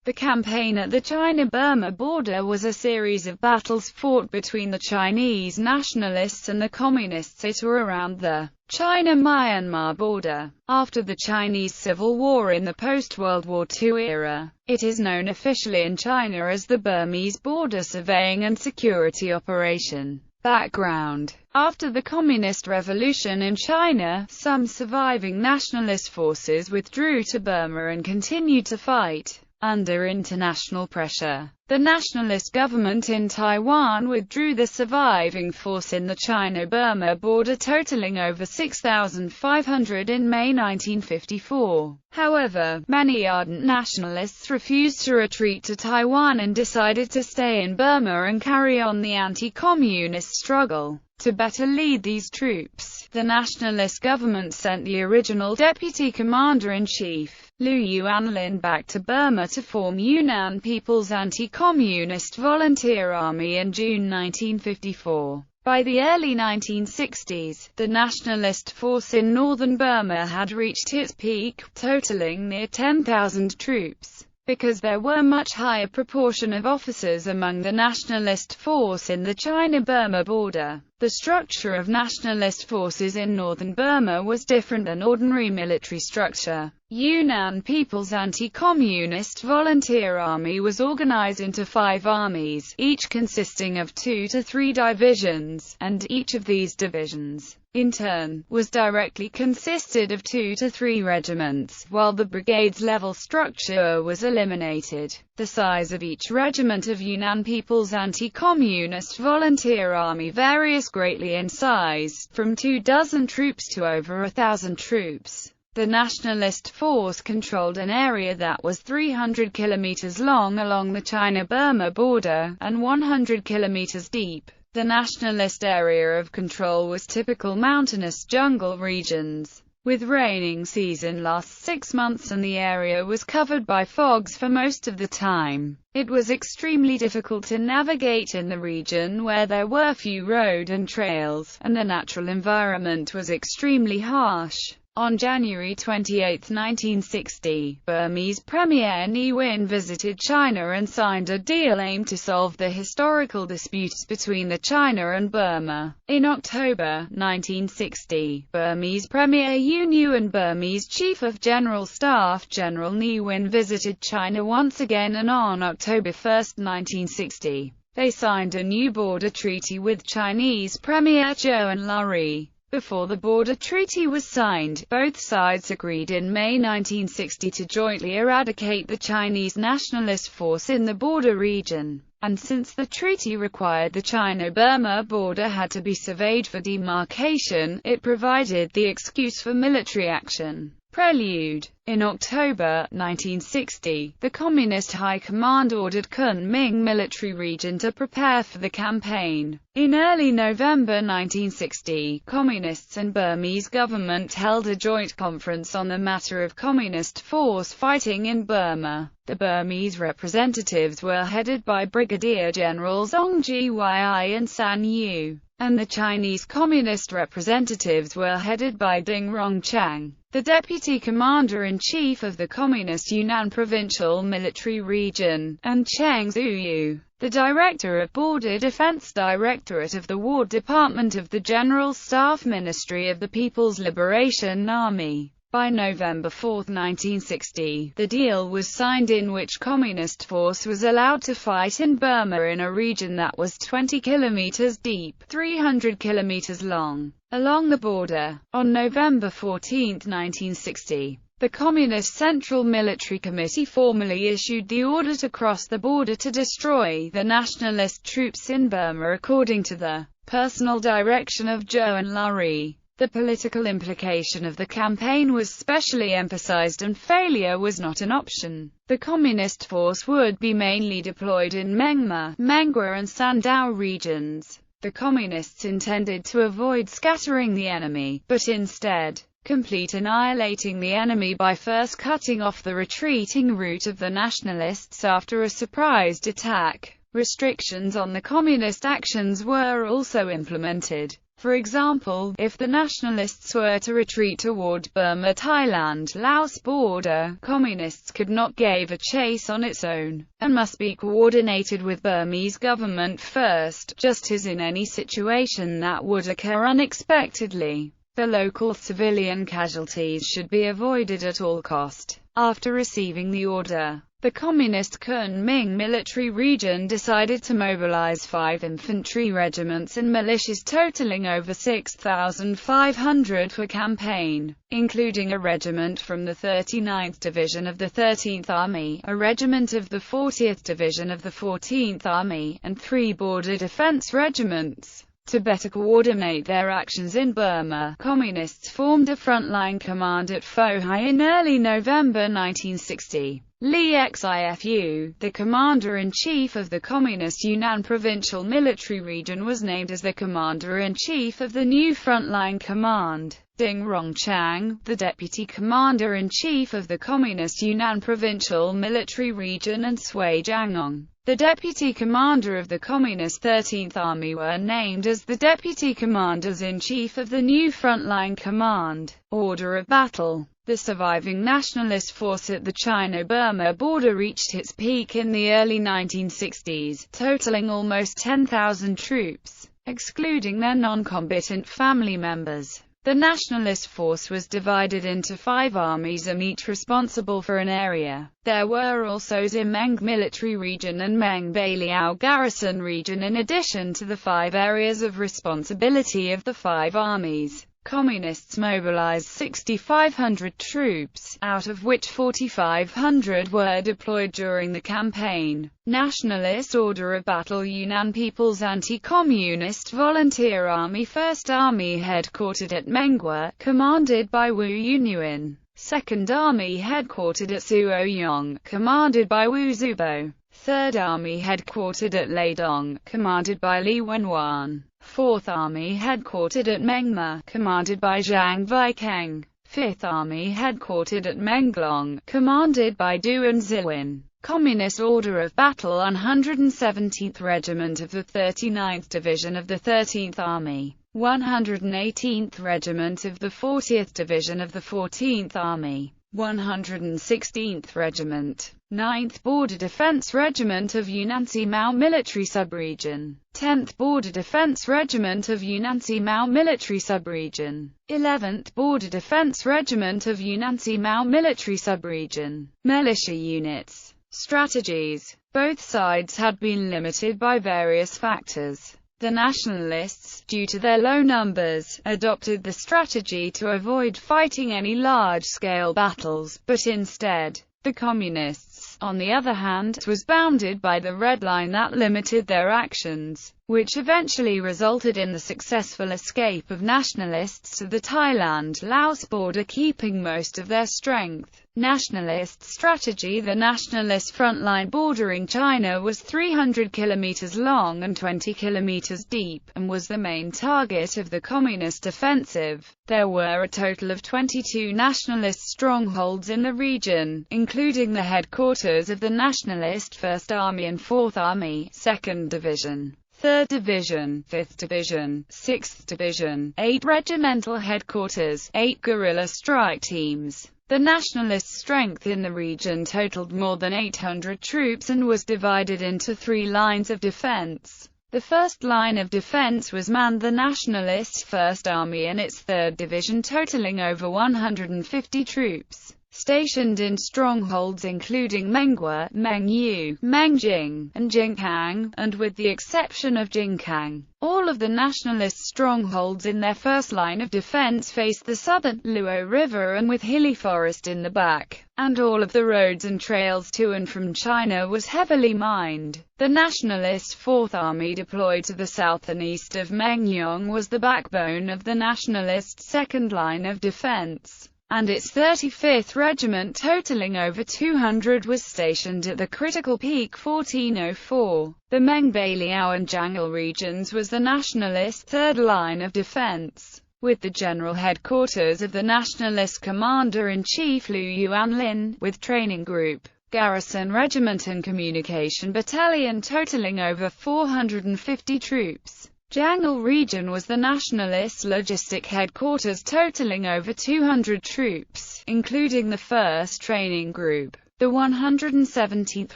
The campaign at the China-Burma border was a series of battles fought between the Chinese nationalists and the communists at or around the China-Myanmar border. After the Chinese Civil War in the post-World War II era, it is known officially in China as the Burmese Border Surveying and Security Operation. Background: after the Communist Revolution in China, some surviving nationalist forces withdrew to Burma and continued to fight. Under international pressure, the nationalist government in Taiwan withdrew the surviving force in the China-Burma border, totaling over 6,500 in May 1954. However, many ardent nationalists refused to retreat to Taiwan and decided to stay in Burma and carry on the anti-communist struggle. To better lead these troops, the nationalist government sent the original deputy commander-in-chief, Liu Yuanlin, back to Burma to form Yunnan People's Anti-Communist Volunteer Army in June 1954. By the early 1960s, the nationalist force in northern Burma had reached its peak, totaling near 10,000 troops. Because there were much higher proportion of officers among the nationalist force in the China-Burma border, the structure of nationalist forces in northern Burma was different than ordinary military structure. Yunnan People's Anti-Communist Volunteer Army was organized into 5 armies, each consisting of 2 to 3 divisions, and each of these divisions, in turn, was directly consisted of 2 to 3 regiments, while the brigades-level structure was eliminated. The size of each regiment of Yunnan People's Anti-Communist Volunteer Army varies greatly in size, from 24 troops to over 1,000 troops. The nationalist force controlled an area that was 300 kilometers long along the China-Burma border, and 100 kilometers deep. The nationalist area of control was typical mountainous jungle regions, with raining season lasts 6 months and the area was covered by fogs for most of the time. It was extremely difficult to navigate in the region where there were few road and trails, and the natural environment was extremely harsh. On January 28, 1960, Burmese Premier Ne Win visited China and signed a deal aimed to solve the historical disputes between the China and Burma. In October 1960, Burmese Premier U Nu and Burmese Chief of General Staff General Ne Win visited China once again, and on October 1, 1960, they signed a new border treaty with Chinese Premier Zhou Enlai. Before the border treaty was signed, both sides agreed in May 1960 to jointly eradicate the Chinese nationalist force in the border region. And since the treaty required the China-Burma border had to be surveyed for demarcation, it provided the excuse for military action. Prelude. In October 1960, the Communist High Command ordered Kunming military region to prepare for the campaign. In early November 1960, Communists and Burmese government held a joint conference on the matter of Communist force fighting in Burma. The Burmese representatives were headed by Brigadier Generals Ong Gyi and San Yu, and the Chinese Communist representatives were headed by Ding Rongchang, the deputy commander-in-chief of the Communist Yunnan Provincial Military Region, and Cheng Zuyu, the director of Border Defense Directorate of the War Department of the General Staff Ministry of the People's Liberation Army. By November 4, 1960, the deal was signed in which Communist force was allowed to fight in Burma in a region that was 20 kilometers deep, 300 kilometers long, along the border. On November 14, 1960, the Communist Central Military Committee formally issued the order to cross the border to destroy the nationalist troops in Burma according to the personal direction of Zhou Enlai. The political implication of the campaign was specially emphasized, and failure was not an option. The Communist force would be mainly deployed in Mengma, Mengwa and Sandow regions. The Communists intended to avoid scattering the enemy, but instead, complete annihilating the enemy by first cutting off the retreating route of the Nationalists after a surprised attack. Restrictions on the communist actions were also implemented. For example, if the Nationalists were to retreat toward Burma-Thailand-Laos border, Communists could not give a chase on its own, and must be coordinated with Burmese government first, just as in any situation that would occur unexpectedly. The local civilian casualties should be avoided at all cost. After receiving the order, the Communist Kunming military region decided to mobilize 5 infantry regiments and militias totaling over 6,500 for campaign, including a regiment from the 39th Division of the 13th Army, a regiment of the 40th Division of the 14th Army, and 3 border defense regiments. To better coordinate their actions in Burma, Communists formed a frontline command at Pho Hai in early November 1960. Lee Xifu, the commander-in-chief of the Communist Yunnan Provincial Military Region, was named as the commander-in-chief of the new frontline command. Ding Rongchang, the deputy commander-in-chief of the Communist Yunnan Provincial Military Region, and Sui Jiangong, the deputy commander of the Communist 13th Army, were named as the deputy commanders-in-chief of the new frontline command. Order of battle. The surviving nationalist force at the China-Burma border reached its peak in the early 1960s, totaling almost 10,000 troops, excluding their non-combatant family members. The nationalist force was divided into 5 armies, each responsible for an area. There were also Ximeng Military Region and Meng Baliao Garrison Region in addition to the 5 areas of responsibility of the 5 armies. Communists mobilized 6,500 troops, out of which 4,500 were deployed during the campaign. Nationalist Order of Battle. Yunnan People's Anti-Communist Volunteer Army, 1st Army headquartered at Menghua, commanded by Wu Yunyuan. 2nd Army headquartered at Suoyong, commanded by Wu Zubo. 3rd Army headquartered at Leidong, commanded by Li Wenwan. 4th Army headquartered at Mengma, commanded by Zhang Weikeng. 5th Army headquartered at Menglong, commanded by Duan Ziwin. Communist Order of Battle. 117th Regiment of the 39th Division of the 13th Army, 118th Regiment of the 40th Division of the 14th Army, 116th Regiment, 9th Border Defense Regiment of Yunnan-Si Mao Military Subregion, 10th Border Defense Regiment of Yunnan-Si Mao Military Subregion, 11th Border Defense Regiment of Yunnan-Si Mao Military Subregion. Militia units. Strategies. Both sides had been limited by various factors. The Nationalists, due to their low numbers, adopted the strategy to avoid fighting any large-scale battles, but instead, the Communists, on the other hand, was bounded by the red line that limited their actions, which eventually resulted in the successful escape of Nationalists to the Thailand-Laos border, keeping most of their strength. Nationalist strategy. The Nationalist front line bordering China was 300 kilometers long and 20 kilometers deep, and was the main target of the Communist offensive. There were a total of 22 nationalist strongholds in the region, including the headquarters of the Nationalist 1st Army and 4th Army, 2nd Division, 3rd Division, 5th Division, 6th Division, 8 regimental headquarters, 8 guerrilla strike teams. The Nationalist strength in the region totaled more than 800 troops and was divided into 3 lines of defense. The first line of defense was manned the Nationalist 1st Army and its 3rd Division, totaling over 150 troops, stationed in strongholds including Menghua, Mengyu, Mengjing, and Jingkang, and with the exception of Jingkang, all of the Nationalist strongholds in their first line of defense faced the southern Luo River and with hilly forest in the back, and all of the roads and trails to and from China was heavily mined. The Nationalist 4th Army, deployed to the south and east of Mengyong, was the backbone of the Nationalist second line of defense, and its 35th Regiment, totaling over 200, was stationed at the critical peak 1404. The Meng Baliao and Jangal regions was the Nationalist third line of defense, with the general headquarters of the Nationalist Commander-in-Chief Liu Yuanlin, with training group, Garrison Regiment and Communication Battalion totaling over 450 troops. Jangal Region was the Nationalists' logistic headquarters totaling over 200 troops, including the 1st Training Group, the 117th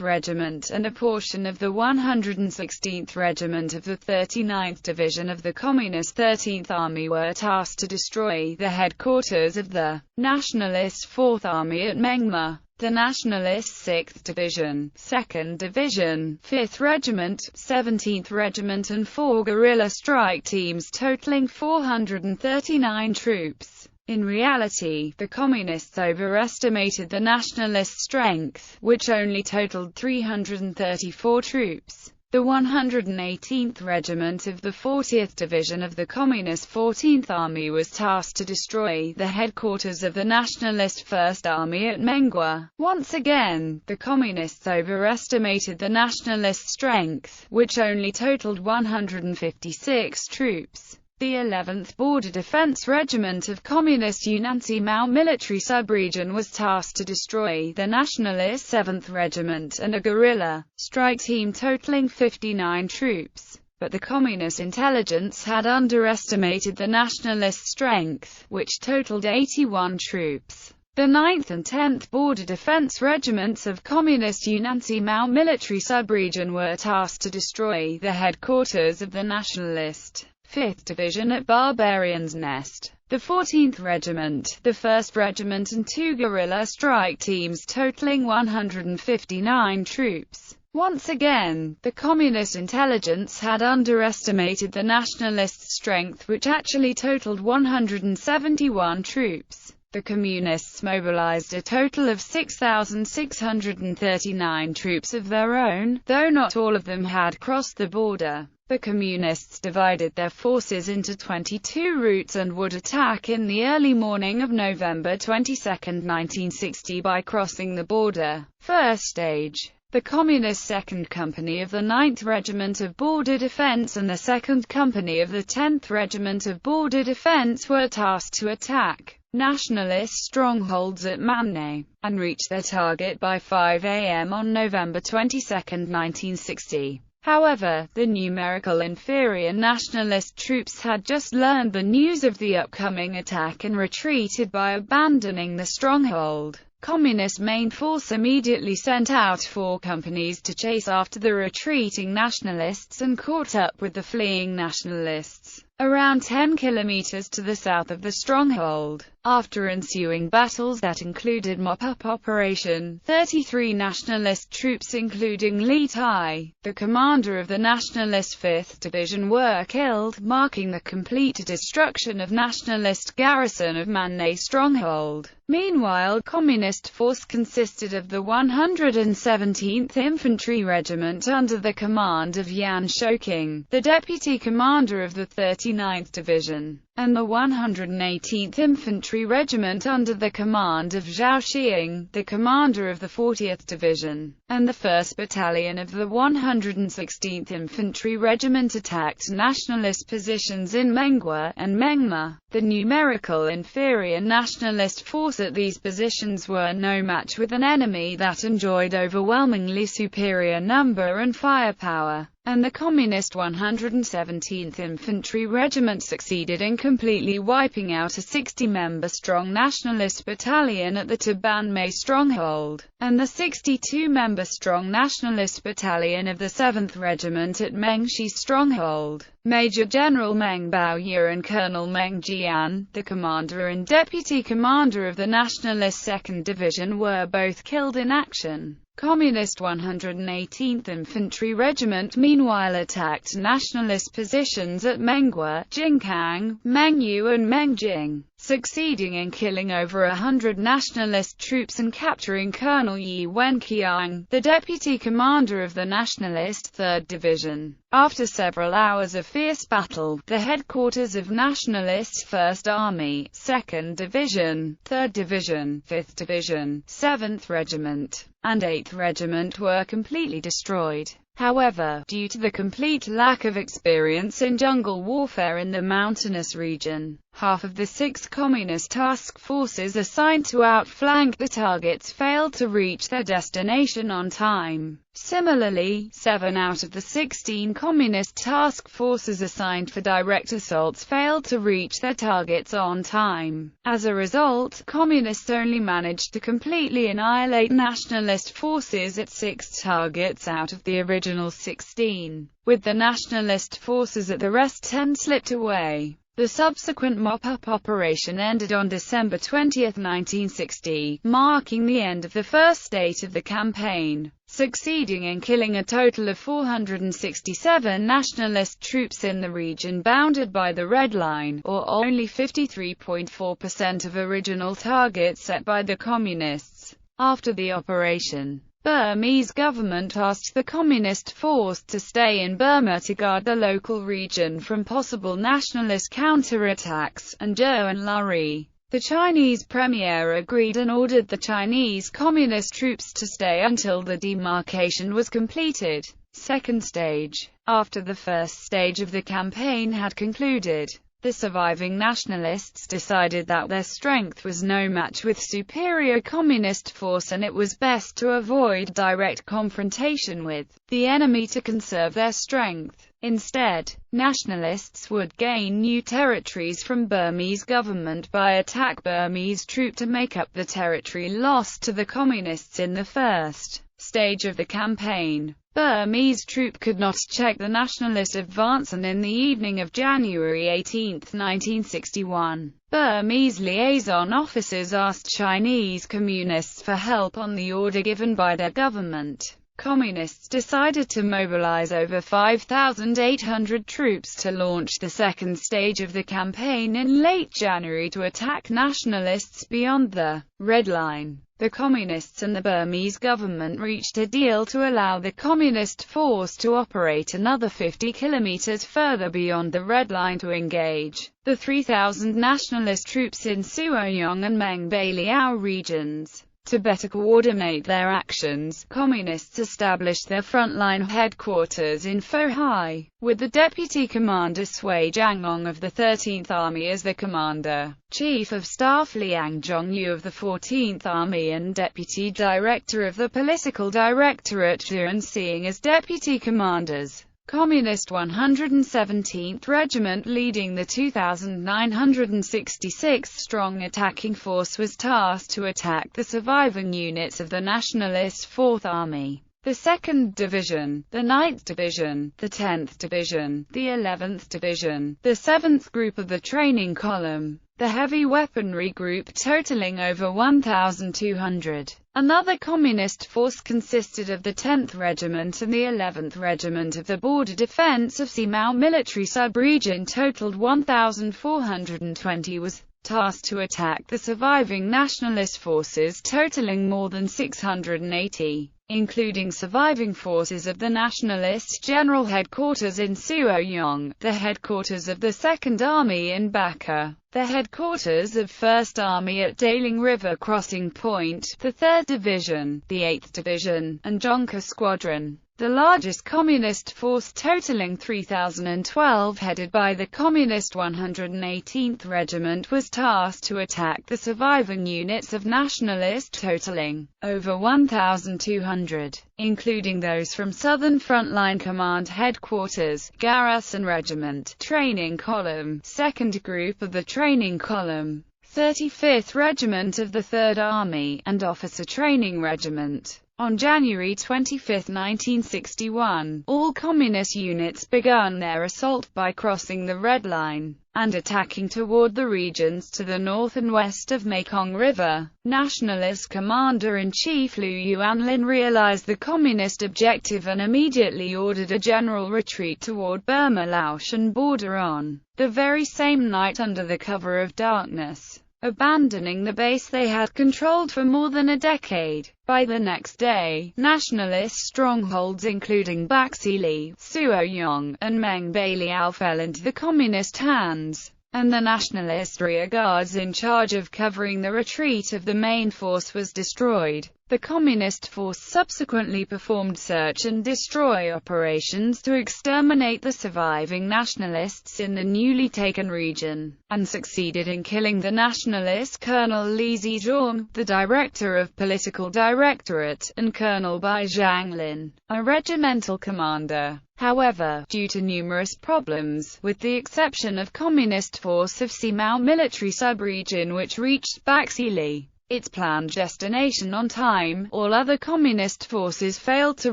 Regiment and a portion of the 116th Regiment of the 39th Division of the Communist 13th Army were tasked to destroy the headquarters of the Nationalist 4th Army at Myanmar. The Nationalist 6th Division, 2nd Division, 5th Regiment, 17th Regiment and 4 guerrilla strike teams totaling 439 troops. In reality, the Communists overestimated the Nationalist strength, which only totaled 334 troops. The 118th Regiment of the 40th Division of the Communist 14th Army was tasked to destroy the headquarters of the Nationalist 1st Army at Mengwa. Once again, the Communists overestimated the Nationalist strength, which only totaled 156 troops. The 11th Border Defense Regiment of Communist Unansi Mao military subregion was tasked to destroy the Nationalist 7th Regiment and a guerrilla strike team totaling 59 troops. But the Communist intelligence had underestimated the Nationalist strength, which totaled 81 troops. The 9th and 10th Border Defense Regiments of Communist Unansi Mao military subregion were tasked to destroy the headquarters of the Nationalist 5th Division at Barbarian's Nest. The 14th Regiment, the 1st Regiment and 2 guerrilla strike teams totaling 159 troops. Once again, the Communist intelligence had underestimated the Nationalist strength, which actually totaled 171 troops. The Communists mobilized a total of 6,639 troops of their own, though not all of them had crossed the border. The Communists divided their forces into 22 routes and would attack in the early morning of November 22, 1960 by crossing the border. First stage. The Communist 2nd Company of the 9th Regiment of Border Defense and the 2nd Company of the 10th Regiment of Border Defense were tasked to attack Nationalist strongholds at Manne, and reach their target by 5 a.m. on November 22, 1960. However, the numerical inferior Nationalist troops had just learned the news of the upcoming attack and retreated by abandoning the stronghold. Communist main force immediately sent out 4 companies to chase after the retreating Nationalists and caught up with the fleeing Nationalists around 10 kilometers to the south of the stronghold. After ensuing battles that included mop-up operation, 33 Nationalist troops including Li Tai, the commander of the Nationalist 5th Division, were killed, marking the complete destruction of Nationalist garrison of Manne stronghold. Meanwhile, Communist force consisted of the 117th Infantry Regiment under the command of Yan Shouqing, the deputy commander of the 39th Division, and the 118th Infantry Regiment under the command of Zhao Xiang, the commander of the 40th Division, and the 1st Battalion of the 116th Infantry Regiment attacked Nationalist positions in Mengwa and Mengma. The numerical inferior Nationalist force at these positions were no match with an enemy that enjoyed overwhelmingly superior number and firepower, and the Communist 117th Infantry Regiment succeeded in completely wiping out a 60-member-strong Nationalist battalion at the Tabanme stronghold, and the 62-member-strong Nationalist battalion of the 7th Regiment at Mengshi stronghold. Major General Meng Baoye and Colonel Meng Jian, the commander and deputy commander of the Nationalist 2nd Division, were both killed in action. Communist 118th Infantry Regiment meanwhile attacked Nationalist positions at Mengwa, Jingkang, Mengyu and Mengjing, succeeding in killing over 100 Nationalist troops and capturing Colonel Yi Wenqiang, the deputy commander of the Nationalist 3rd Division. After several hours of fierce battle, the headquarters of Nationalist 1st Army, 2nd Division, 3rd Division, 5th Division, 7th Regiment, and 8th Regiment were completely destroyed. However, due to the complete lack of experience in jungle warfare in the mountainous region, Half of the 6 communist task forces assigned to outflank the targets failed to reach their destination on time. Similarly, 7 out of the 16 communist task forces assigned for direct assaults failed to reach their targets on time. As a result, communists only managed to completely annihilate nationalist forces at 6 targets out of the original 16, with the nationalist forces at the rest 10 slipped away. The subsequent mop-up operation ended on December 20, 1960, marking the end of the first stage of the campaign, succeeding in killing a total of 467 nationalist troops in the region bounded by the Red Line, or only 53.4% of original targets set by the Communists. After the operation, Burmese government asked the communist force to stay in Burma to guard the local region from possible nationalist counterattacks, and Zhou Enlai, the Chinese premier, agreed and ordered the Chinese communist troops to stay until the demarcation was completed. Second stage. After the first stage of the campaign had concluded, the surviving nationalists decided that their strength was no match with superior communist force and it was best to avoid direct confrontation with the enemy to conserve their strength. Instead, nationalists would gain new territories from Burmese government by attack Burmese troop to make up the territory lost to the communists in the first stage of the campaign. Burmese troop could not check the nationalist advance, and in the evening of January 18, 1961, Burmese liaison officers asked Chinese communists for help on the order given by their government. Communists decided to mobilize over 5,800 troops to launch the second stage of the campaign in late January to attack nationalists beyond the Red Line. The Communists and the Burmese government reached a deal to allow the Communist force to operate another 50 kilometers further beyond the Red Line to engage the 3,000 nationalist troops in Suoyong and Mengbaliao regions. To better coordinate their actions, Communists established their frontline headquarters in Fohai, with the Deputy Commander Sui Jianglong of the 13th Army as the commander, Chief of Staff Liang Zhongyu of the 14th Army and Deputy Director of the Political Directorate Zhuan Xing as deputy commanders. Communist 117th Regiment, leading the 2,966-strong attacking force, was tasked to attack the surviving units of the Nationalist 4th Army. The 2nd Division, the 9th Division, the 10th Division, the 11th Division, the 7th Group of the Training Column, the Heavy Weaponry Group totaling over 1,200. Another communist force consisted of the 10th Regiment and the 11th Regiment of the Border Defense of Simao Military Sub-Region, totaled 1,420, was tasked to attack the surviving nationalist forces totaling more than 680, including surviving forces of the Nationalist General Headquarters in Suoyong, the headquarters of the 2nd Army in Baka, the headquarters of 1st Army at Daling River Crossing Point, the 3rd Division, the 8th Division, and Jonka Squadron. The largest communist force, totaling 3,012, headed by the Communist 118th Regiment, was tasked to attack the surviving units of nationalist totaling over 1,200, including those from Southern Frontline Command Headquarters, Garrison Regiment, Training Column, 2nd Group of the Training Column, 35th Regiment of the 3rd Army, and Officer Training Regiment. On January 25, 1961, all communist units began their assault by crossing the Red Line and attacking toward the regions to the north and west of Mekong River. Nationalist Commander-in-Chief Liu Yuanlin realized the communist objective and immediately ordered a general retreat toward Burma-Laotian border on the very same night under the cover of darkness, abandoning the base they had controlled for more than a decade. By the next day, nationalist strongholds including Baksili, Suoyong, and Mengbaliao fell into the communist hands, and the nationalist rear guards in charge of covering the retreat of the main force was destroyed. The Communist force subsequently performed search and destroy operations to exterminate the surviving nationalists in the newly taken region, and succeeded in killing the nationalist Colonel Li Zizhong, the director of Political Directorate, and Colonel Bai Zhanglin, a regimental commander. However, due to numerous problems, with the exception of Communist force of Simao military sub-region which reached Baxili, its planned destination on time, all other Communist forces failed to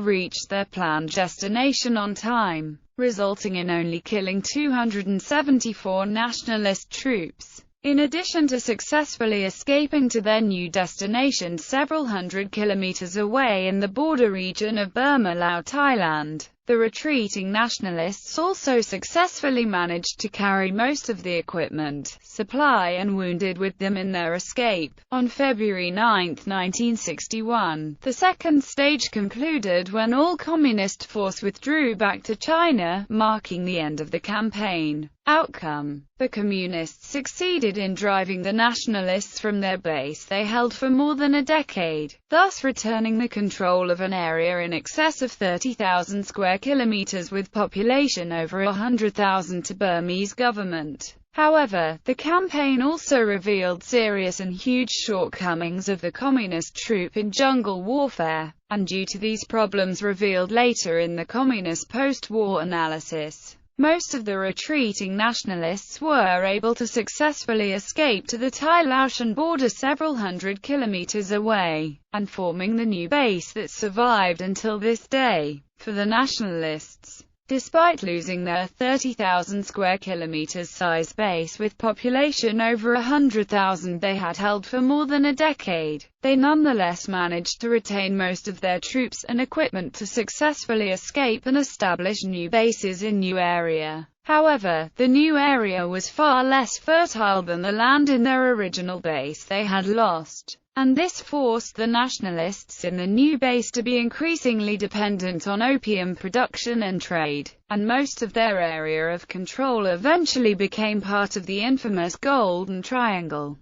reach their planned destination on time, resulting in only killing 274 nationalist troops. In addition to successfully escaping to their new destination several hundred kilometers away in the border region of Burma, Laos, Thailand, the retreating nationalists also successfully managed to carry most of the equipment, supply and wounded with them in their escape. On February 9, 1961, the second stage concluded when all Communist force withdrew back to China, marking the end of the campaign. Outcome: the Communists succeeded in driving the nationalists from their base they held for more than a decade, thus returning the control of an area in excess of 30,000 square kilometers with population over 100,000 to Burmese government. However, the campaign also revealed serious and huge shortcomings of the Communist troop in jungle warfare, and due to these problems revealed later in the Communist post-war analysis, most of the retreating nationalists were able to successfully escape to the Thai-Laotian border several hundred kilometers away, and forming the new base that survived until this day. For the nationalists, despite losing their 30,000 square kilometers size base with population over 100,000 they had held for more than a decade, they nonetheless managed to retain most of their troops and equipment to successfully escape and establish new bases in new area. However, the new area was far less fertile than the land in their original base they had lost, and this forced the nationalists in the new base to be increasingly dependent on opium production and trade, and most of their area of control eventually became part of the infamous Golden Triangle.